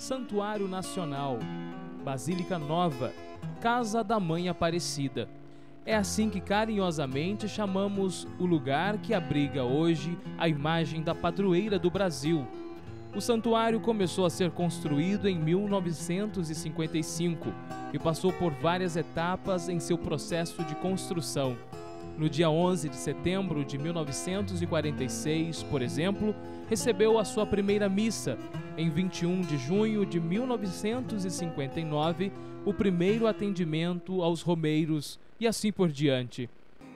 Santuário Nacional, Basílica Nova, Casa da Mãe Aparecida. É assim que carinhosamente chamamos o lugar que abriga hoje a imagem da padroeira do Brasil. O santuário começou a ser construído em 1955 e passou por várias etapas em seu processo de construção. No dia 11 de setembro de 1946, por exemplo, recebeu a sua primeira missa. Em 21 de junho de 1959, o primeiro atendimento aos romeiros e assim por diante.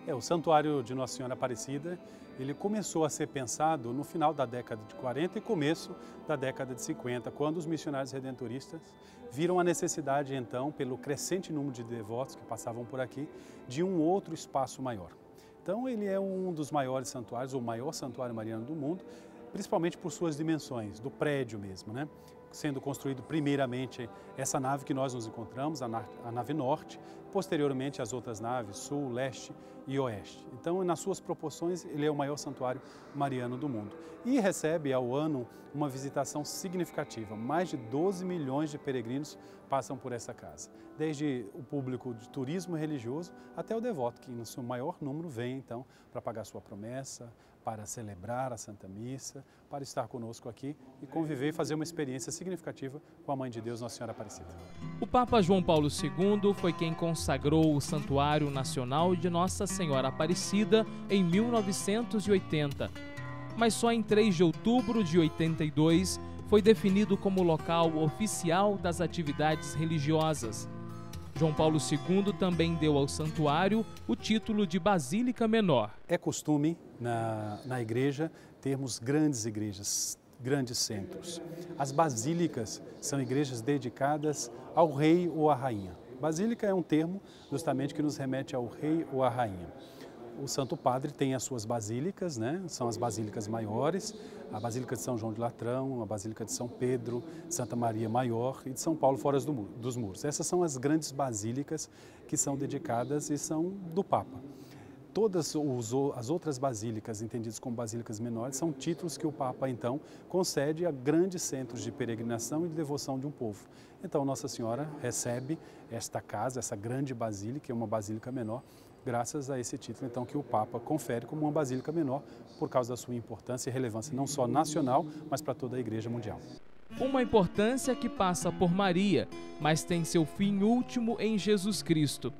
O Santuário de Nossa Senhora Aparecida, ele começou a ser pensado no final da década de 40 e começo da década de 50, quando os missionários redentoristas viram a necessidade, então, pelo crescente número de devotos que passavam por aqui, de um outro espaço maior. Então, ele é um dos maiores santuários, o maior santuário mariano do mundo, principalmente por suas dimensões, do prédio mesmo, né? Sendo construído primeiramente essa nave que nós nos encontramos, a nave norte, posteriormente as outras naves, sul, leste e oeste. Então, nas suas proporções, ele é o maior santuário mariano do mundo. E recebe ao ano uma visitação significativa. Mais de 12 milhões de peregrinos passam por essa casa. Desde o público de turismo religioso até o devoto, que no seu maior número vem então para pagar sua promessa, para celebrar a Santa Missa, para estar conosco aqui e conviver e fazer uma experiência significativa com a Mãe de Deus, Nossa Senhora Aparecida. O Papa João Paulo II foi quem consagrou o Santuário Nacional de Nossa Senhora Aparecida em 1980. Mas só em 3 de outubro de 82 foi definido como local oficial das atividades religiosas. João Paulo II também deu ao santuário o título de Basílica Menor. É costume na igreja termos grandes igrejas, grandes centros. As basílicas são igrejas dedicadas ao rei ou à rainha. Basílica é um termo justamente que nos remete ao rei ou à rainha. O Santo Padre tem as suas basílicas, né? São as basílicas maiores, a Basílica de São João de Latrão, a Basílica de São Pedro, Santa Maria Maior e de São Paulo fora dos muros. Essas são as grandes basílicas que são dedicadas e são do Papa. Todas as outras basílicas, entendidas como basílicas menores, são títulos que o Papa, então, concede a grandes centros de peregrinação e de devoção de um povo. Então, Nossa Senhora recebe esta casa, essa grande basílica, que é uma basílica menor, graças a esse título, então, que o Papa confere como uma basílica menor, por causa da sua importância e relevância, não só nacional, mas para toda a Igreja Mundial. Uma importância que passa por Maria, mas tem seu fim último em Jesus Cristo.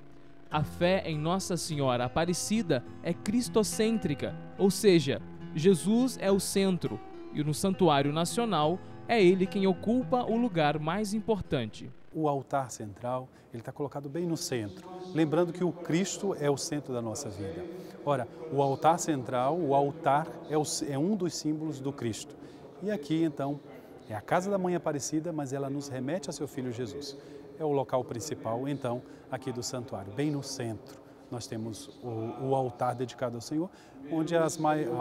A fé em Nossa Senhora Aparecida é cristocêntrica, ou seja, Jesus é o centro, e no Santuário Nacional é ele quem ocupa o lugar mais importante. O altar central, ele está colocado bem no centro, lembrando que o Cristo é o centro da nossa vida. Ora, o altar central, o altar é um dos símbolos do Cristo. E aqui, então, é a casa da Mãe Aparecida, mas ela nos remete a seu Filho Jesus. É o local principal, então, aqui do santuário, bem no centro. Nós temos o altar dedicado ao Senhor, onde a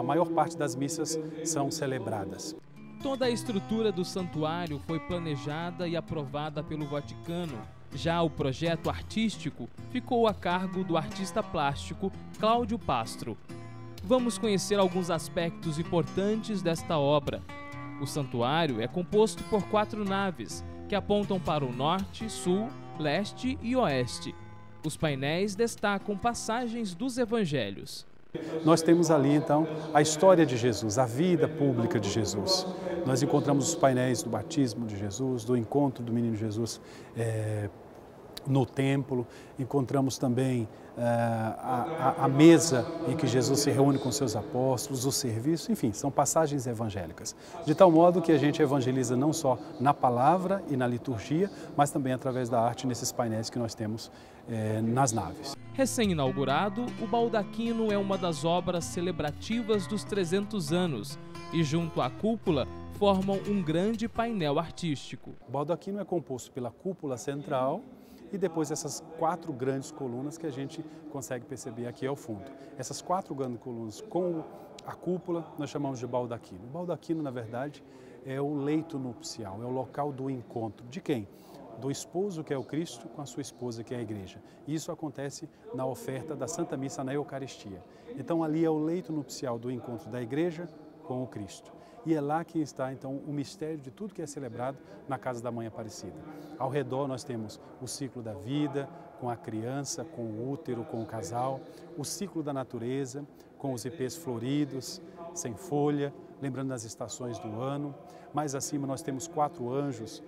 maior parte das missas são celebradas. Toda a estrutura do santuário foi planejada e aprovada pelo Vaticano. Já o projeto artístico ficou a cargo do artista plástico Cláudio Pastro. Vamos conhecer alguns aspectos importantes desta obra. O santuário é composto por 4 naves, que apontam para o norte, sul, leste e oeste. Os painéis destacam passagens dos evangelhos. Nós temos ali, então, a história de Jesus, a vida pública de Jesus. Nós encontramos os painéis do batismo de Jesus, do encontro do menino Jesus no templo, encontramos também a mesa em que Jesus se reúne com seus apóstolos, o serviço, enfim, são passagens evangélicas. De tal modo que a gente evangeliza não só na palavra e na liturgia, mas também através da arte nesses painéis que nós temos nas naves. Recém-inaugurado, o baldaquino é uma das obras celebrativas dos 300 anos e, junto à cúpula, formam um grande painel artístico. O baldaquino é composto pela cúpula central e depois essas 4 grandes colunas que a gente consegue perceber aqui ao fundo. Essas 4 grandes colunas com a cúpula nós chamamos de baldaquino. O baldaquino, na verdade, é o leito nupcial, é o local do encontro. De quem? Do esposo, que é o Cristo, com a sua esposa, que é a Igreja. E isso acontece na oferta da Santa Missa na Eucaristia. Então ali é o leito nupcial do encontro da Igreja com o Cristo. e é lá que está então o mistério de tudo que é celebrado na Casa da Mãe Aparecida. Ao redor nós temos o ciclo da vida, com a criança, com o útero, com o casal, o ciclo da natureza, com os ipês floridos, sem folha, lembrando das estações do ano. Mais acima nós temos 4 anjos,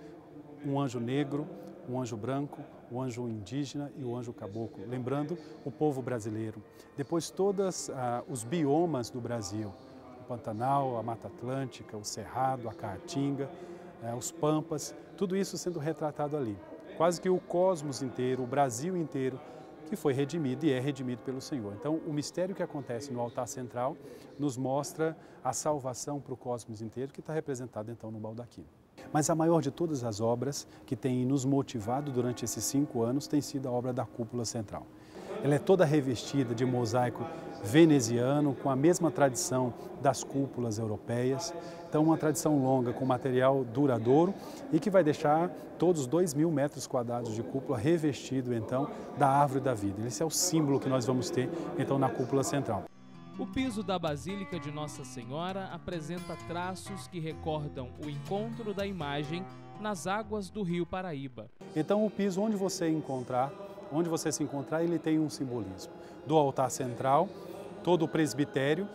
um anjo negro, um anjo branco, o anjo indígena e o anjo caboclo, lembrando o povo brasileiro. Depois todos os biomas do Brasil, o Pantanal, a Mata Atlântica, o Cerrado, a Caatinga, os Pampas, tudo isso sendo retratado ali. Quase que o cosmos inteiro, o Brasil inteiro, que foi redimido e é redimido pelo Senhor. Então, o mistério que acontece no altar central nos mostra a salvação para o cosmos inteiro, que está representado então no baldaquino. Mas a maior de todas as obras que tem nos motivado durante esses 5 anos tem sido a obra da cúpula central. Ela é toda revestida de mosaico veneziano, com a mesma tradição das cúpulas europeias. Então, uma tradição longa, com material duradouro e que vai deixar todos os 2.000 metros quadrados de cúpula revestido, então, da árvore da vida. Esse é o símbolo que nós vamos ter, então, na cúpula central. O piso da Basílica de Nossa Senhora apresenta traços que recordam o encontro da imagem nas águas do Rio Paraíba. Então, o piso, onde você se encontrar, ele tem um simbolismo. Do altar central, todo o presbitério,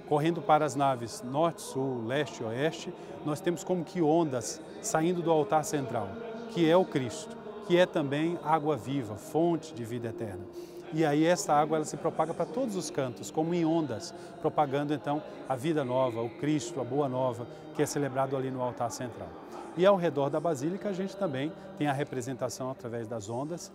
correndo para as naves norte, sul, leste e oeste, nós temos como que ondas saindo do altar central, que é o Cristo, que é também água viva, fonte de vida eterna. E aí essa água ela se propaga para todos os cantos, como em ondas, propagando então a vida nova, o Cristo, a boa nova, que é celebrado ali no altar central. E ao redor da Basílica a gente também tem a representação através das ondas,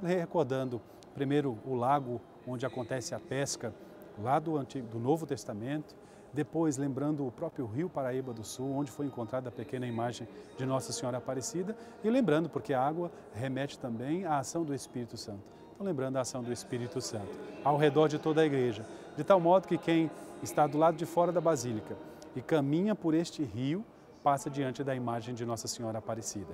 recordando primeiro o lago onde acontece a pesca, lá do Novo Testamento, depois lembrando o próprio Rio Paraíba do Sul, onde foi encontrada a pequena imagem de Nossa Senhora Aparecida, e lembrando, porque a água remete também à ação do Espírito Santo. Então, lembrando a ação do Espírito Santo, ao redor de toda a igreja, de tal modo que quem está do lado de fora da Basílica e caminha por este rio, passa diante da imagem de Nossa Senhora Aparecida.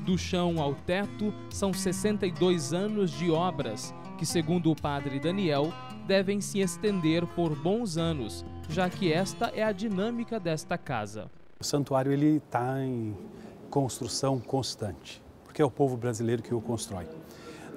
Do chão ao teto, são 62 anos de obras, que, segundo o padre Daniel, devem se estender por bons anos, já que esta é a dinâmica desta casa. O santuário está em construção constante, porque é o povo brasileiro que o constrói.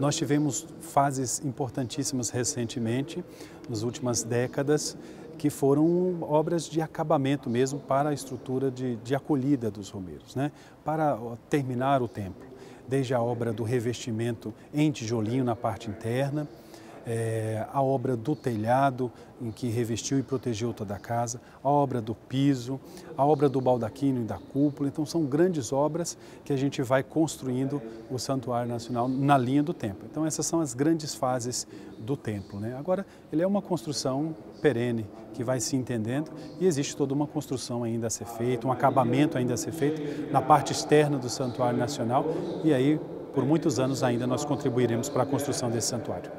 Nós tivemos fases importantíssimas recentemente, nas últimas décadas, que foram obras de acabamento mesmo para a estrutura de acolhida dos romeiros, né? Para terminar o templo, desde a obra do revestimento em tijolinho na parte interna, a obra do telhado, em que revestiu e protegeu toda a casa, a obra do piso, a obra do baldaquino e da cúpula. Então são grandes obras que a gente vai construindo o Santuário Nacional na linha do tempo. Então essas são as grandes fases do templo, né? Agora, ele é uma construção perene, que vai se entendendo, e existe toda uma construção ainda a ser feita, um acabamento ainda a ser feito na parte externa do Santuário Nacional, e aí, por muitos anos ainda, nós contribuiremos para a construção desse santuário.